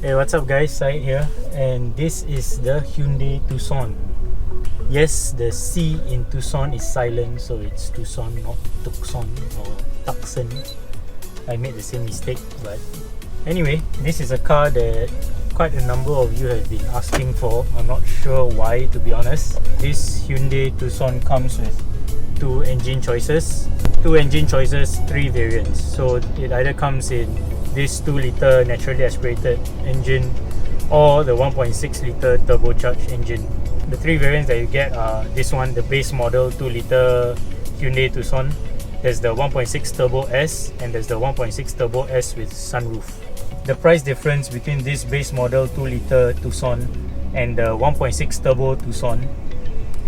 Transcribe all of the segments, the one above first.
Hey, what's up guys, Syed here, and this is the Hyundai Tucson. Yes, the C in Tucson is silent, so it's Tucson, not Tucson or Tucson. I made the same mistake, but anyway, this is a car that quite a number of you have been asking for. I'm not sure why, to be honest. This Hyundai Tucson comes with two engine choices, 3 variants. So it either comes in this 2-litre naturally aspirated engine or the 1.6-litre turbocharged engine. The 3 variants that you get are this one, the base model 2-litre Hyundai Tucson. There's the 1.6 Turbo S and there's the 1.6 Turbo S with sunroof. The price difference between this base model 2-litre Tucson and the 1.6 Turbo Tucson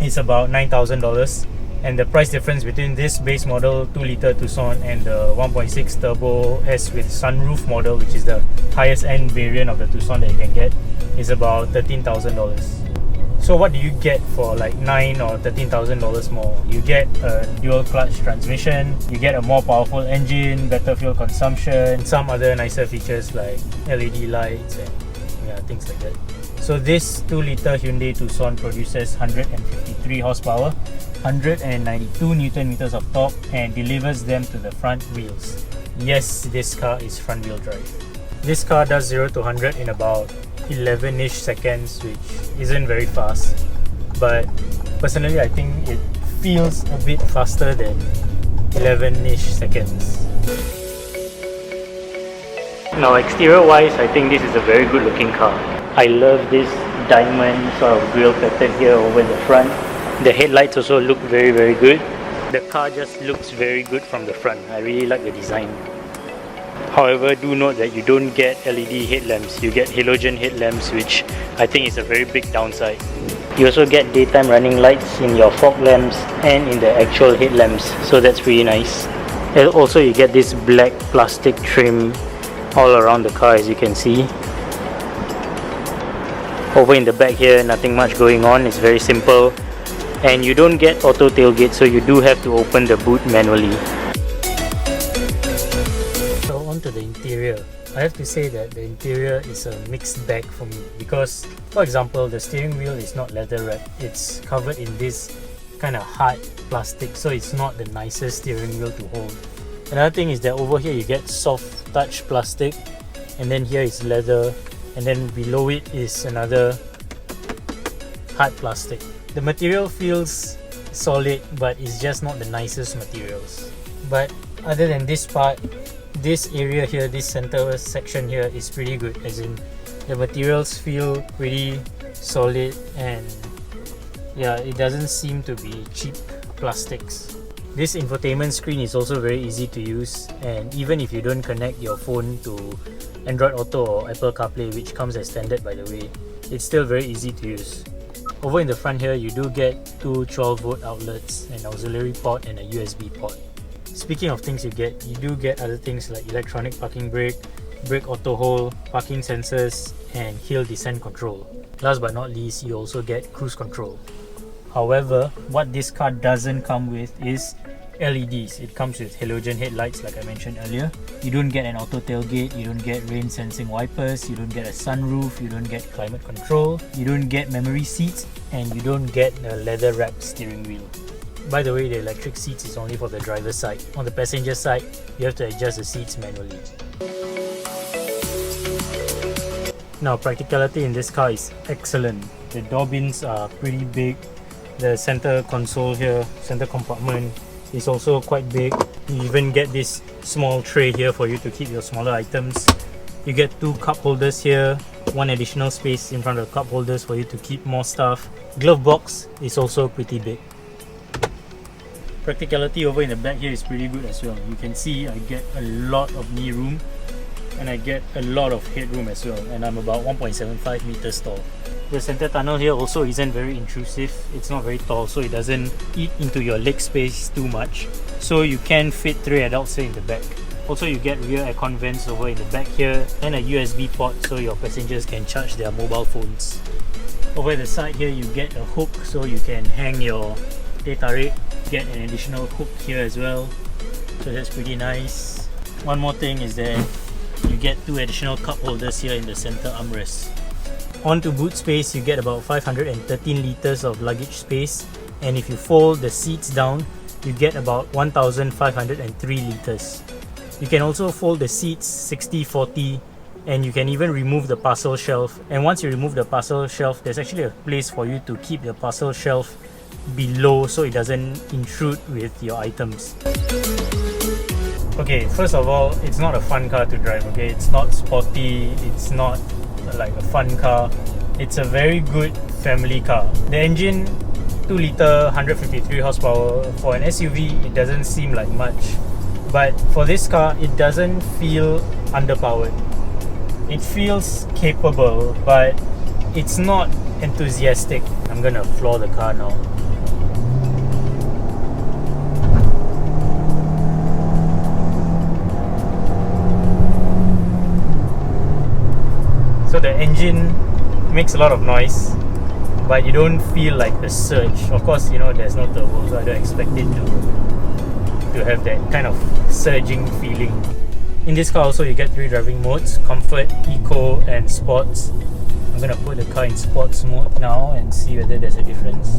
is about $9,000. And the price difference between this base model 2-litre Tucson and the 1.6 Turbo S with sunroof model, which is the highest end variant of the Tucson that you can get, is about $13,000. So what do you get for like $9,000 or $13,000 more? You get a dual clutch transmission, you get a more powerful engine, better fuel consumption, some other nicer features like LED lights and things like that. So this 2-litre Hyundai Tucson produces 153 horsepower, 192 Newton meters of torque, and delivers them to the front wheels. Yes, this car is front wheel drive. This car does 0 to 100 in about 11-ish seconds, which isn't very fast, but personally I think it feels a bit faster than 11-ish seconds. Now, exterior wise, I think this is a very good looking car. I love this diamond sort of grille pattern here over the front. The headlights also look very good. The car just looks very good from the front. I really like the design. However, do note that you don't get LED headlamps. You get halogen headlamps, which I think is a very big downside. You also get daytime running lights in your fog lamps and in the actual headlamps, so that's pretty nice. And also you get this black plastic trim all around the car, as you can see. Over in the back here, nothing much going on. It's very simple. And you don't get auto tailgate, so you do have to open the boot manually. So on to the interior. I have to say that the interior is a mixed bag for me because, for example, the steering wheel is not leather wrapped. It's covered in this kind of hard plastic, so it's not the nicest steering wheel to hold. Another thing is that over here you get soft touch plastic, and then here is leather, and then below it is another hard plastic. The material feels solid, but it's just not the nicest materials. But other than this part, this area here, this center section here is pretty good, as in the materials feel pretty solid, and yeah, it doesn't seem to be cheap plastics. This infotainment screen is also very easy to use, and even if you don't connect your phone to Android Auto or Apple CarPlay, which comes as standard by the way, it's still very easy to use. Over in the front here, you do get 2 12-volt outlets, an auxiliary port and a USB port. Speaking of things you do get other things like electronic parking brake, brake auto hold, parking sensors, and hill descent control. Last but not least, you also get cruise control. However, what this car doesn't come with is LEDs. It comes with halogen headlights like I mentioned earlier. You don't get an auto tailgate, you don't get rain sensing wipers, you don't get a sunroof, you don't get climate control, you don't get memory seats, and you don't get a leather wrapped steering wheel. By the way, the electric seats is only for the driver's side. On the passenger side, you have to adjust the seats manually. Now, practicality in this car is excellent. The door bins are pretty big. The center console here, center compartment, is also quite big. You even get this small tray here for you to keep your smaller items. You get 2 cup holders here, 1 additional space in front of the cup holders for you to keep more stuff. Glove box is also pretty big. Practicality over in the back here is pretty good as well. You can see I get a lot of knee room and I get a lot of headroom as well, and I'm about 1.75 meters tall. The center tunnel here also isn't very intrusive. It's not very tall, so it doesn't eat into your leg space too much. So you can fit 3 adults here in the back. Also, you get rear aircon vents over in the back here and a USB port so your passengers can charge their mobile phones. Over at the side here, you get a hook so you can hang your teh tarik. Get an additional hook here as well, so that's pretty nice. One more thing is that you get 2 additional cup holders here in the center armrest. Onto boot space, you get about 513 liters of luggage space, and if you fold the seats down, you get about 1503 liters. You can also fold the seats 60-40, and you can even remove the parcel shelf. And once you remove the parcel shelf, there's actually a place for you to keep the parcel shelf below so it doesn't intrude with your items. Okay, first of all, it's not a fun car to drive, okay? It's not sporty, it's not like a fun car. It's a very good family car. The engine, 2 litre, 153 horsepower. For an SUV, it doesn't seem like much. But for this car, it doesn't feel underpowered. It feels capable, but it's not enthusiastic. I'm gonna floor the car now. So the engine makes a lot of noise, but you don't feel like a surge. Of course, you know, there's no turbo, so I don't expect it to have that kind of surging feeling. In this car also, you get 3 driving modes: Comfort, Eco and Sports. I'm gonna put the car in Sports mode now and see whether there's a difference.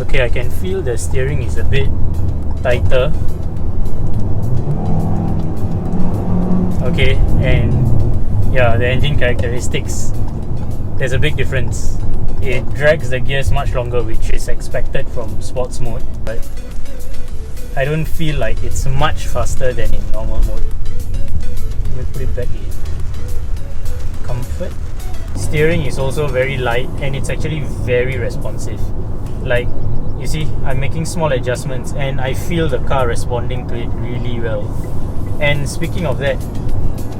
Okay, I can feel the steering is a bit tighter. Okay, and yeah, the engine characteristics, there's a big difference. It drags the gears much longer, which is expected from sports mode, but I don't feel like it's much faster than in normal mode. Let me put it back in Comfort. Steering is also very light and it's actually very responsive. Like, you see, I'm making small adjustments and I feel the car responding to it really well. And speaking of that,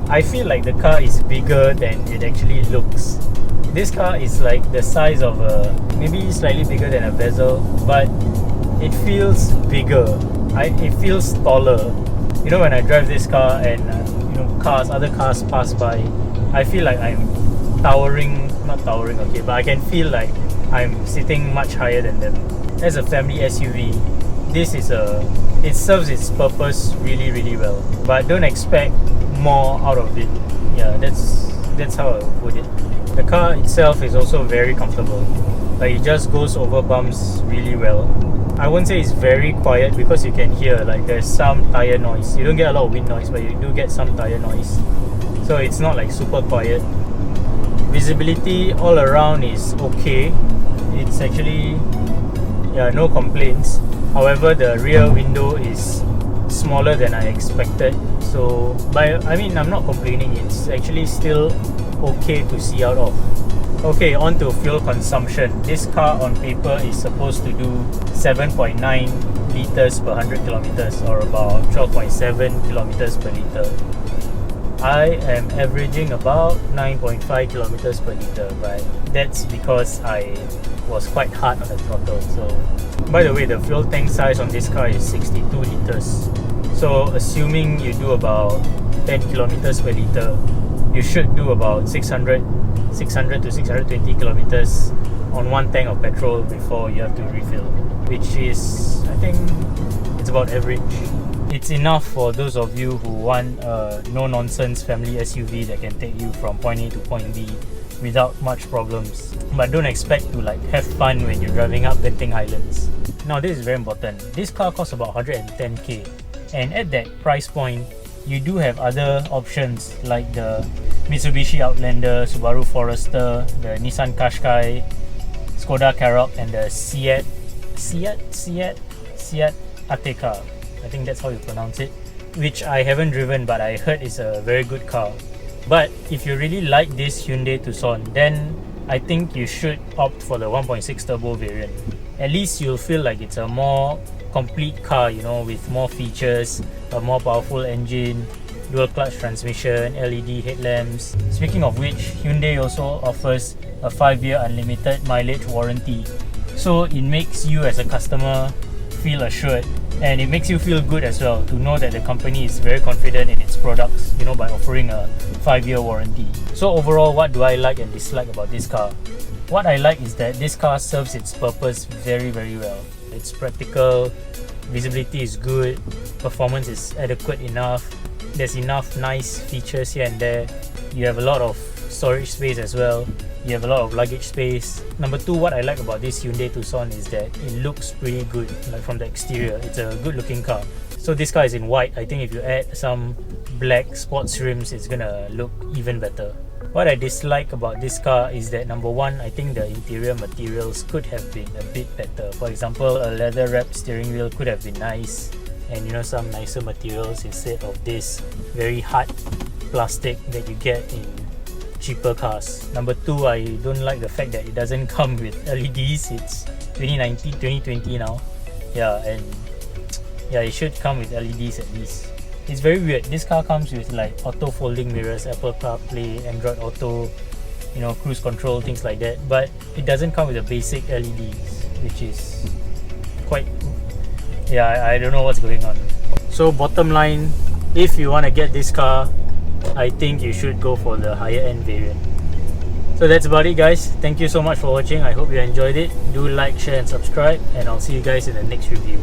I feel like the car is bigger than it actually looks. This car is like the size of a, maybe slightly bigger than a Vezel, but it feels bigger. It feels taller. You know, when I drive this car and other cars pass by, I feel like I'm towering, not towering, okay, but I can feel like I'm sitting much higher than them. As a family SUV, it serves its purpose really, really well. But don't expect more out of it. Yeah, that's how I would put it. The car itself is also very comfortable. Like, it just goes over bumps really well. I won't say it's very quiet because you can hear like there's some tire noise. You don't get a lot of wind noise, but you do get some tire noise. So it's not like super quiet. Visibility all around is okay. It's actually, yeah, no complaints. However, the rear window is smaller than I expected. So, I mean, I'm not complaining. It's actually still okay to see out of. Okay, on to fuel consumption. This car on paper is supposed to do 7.9 liters per 100 kilometers, or about 12.7 kilometers per liter. I am averaging about 9.5 kilometers per liter, but that's because I was quite hard on the throttle. So, by the way, the fuel tank size on this car is 62 liters. So, assuming you do about 10 kilometers per liter, you should do about 600 to 620 kilometers on one tank of petrol before you have to refill, which is, I think, it's about average. It's enough for those of you who want a no-nonsense family SUV that can take you from point A to point B without much problems. But don't expect to like have fun when you're driving up Genting Highlands. Now, this is very important. This car costs about 110k, and at that price point, you do have other options like the Mitsubishi Outlander, Subaru Forester, the Nissan Qashqai, Skoda Karoq, and the Seat Ateca. I think that's how you pronounce it, which I haven't driven, but I heard is a very good car. But if you really like this Hyundai Tucson, then I think you should opt for the 1.6 turbo variant. At least you'll feel like it's a more complete car, you know, with more features, a more powerful engine, dual clutch transmission, LED headlamps. Speaking of which, Hyundai also offers a 5-year unlimited mileage warranty. So it makes you as a customer feel assured, and it makes you feel good as well to know that the company is very confident in its products, you know, by offering a 5-year warranty. So overall, what do I like and dislike about this car? What I like is that this car serves its purpose very, very well. It's practical, visibility is good, performance is adequate enough, there's enough nice features here and there, you have a lot of storage space as well, you have a lot of luggage space. Number two, what I like about this Hyundai Tucson is that it looks pretty good, like from the exterior. It's a good looking car. So this car is in white. I think if you add some black sports rims, it's gonna look even better. What I dislike about this car is that number one, I think the interior materials could have been a bit better. For example, a leather wrapped steering wheel could have been nice, and you know, some nicer materials instead of this very hard plastic that you get in cheaper cars. Number two, I don't like the fact that it doesn't come with LEDs. It's 2020 now. Yeah, and yeah, it should come with LEDs at least. It's very weird. This car comes with like auto folding mirrors, Apple CarPlay, Android Auto, you know, cruise control, things like that. But it doesn't come with the basic LEDs, which is quite, yeah, I don't know what's going on. So bottom line, if you want to get this car, I think you should go for the higher end variant. So that's about it, guys. Thank you so much for watching. I hope you enjoyed it. Do like, share and subscribe, and I'll see you guys in the next review.